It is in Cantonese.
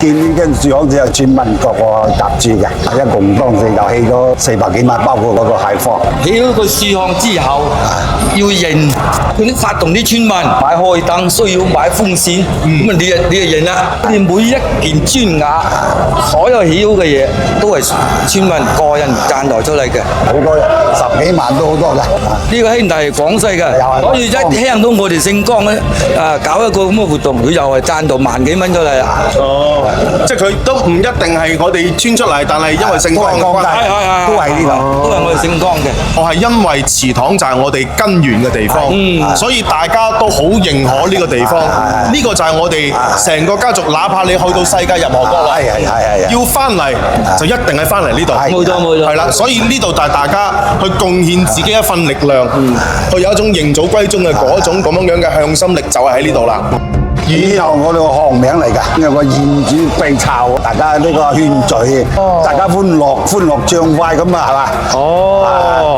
見呢間樹行只有村民各個集資嘅，一共當時就起咗400幾萬，包括嗰個蟹坊。起咗個樹巷之後，要認嗰啲發動啲村民買開燈，需要買風扇，咁啊你就認啦。你每一件磚瓦，所有起好嘅嘢都係村民個人賺來出嚟嘅。好多10幾萬都好多嘅。呢個兄弟係廣西嘅，所以一聽到我哋姓江咧，搞一個咁嘅活動，佢又係賺到萬幾蚊出嚟啦。哦，即係佢都唔一定係我哋村出嚟，但係因為姓江嘅關係，都係呢度，都係我哋姓江嘅。我係因為祠堂就係我哋根源嘅地方，所以大家都好認可呢個地方。呢個就係我哋成個家族，哪怕你去到世界任何角落，要翻嚟就一定係翻嚟呢度。冇錯冇錯，係啦，所以呢度就係大家去貢獻自己一份力量，去有一種認祖歸宗嘅嗰種咁樣嘅向心力，就係喺呢度啦。以後我哋個行名嚟㗎，有個燕子飛巢，大家呢個勸聚，大家歡樂暢快咁啊，係嘛？哦。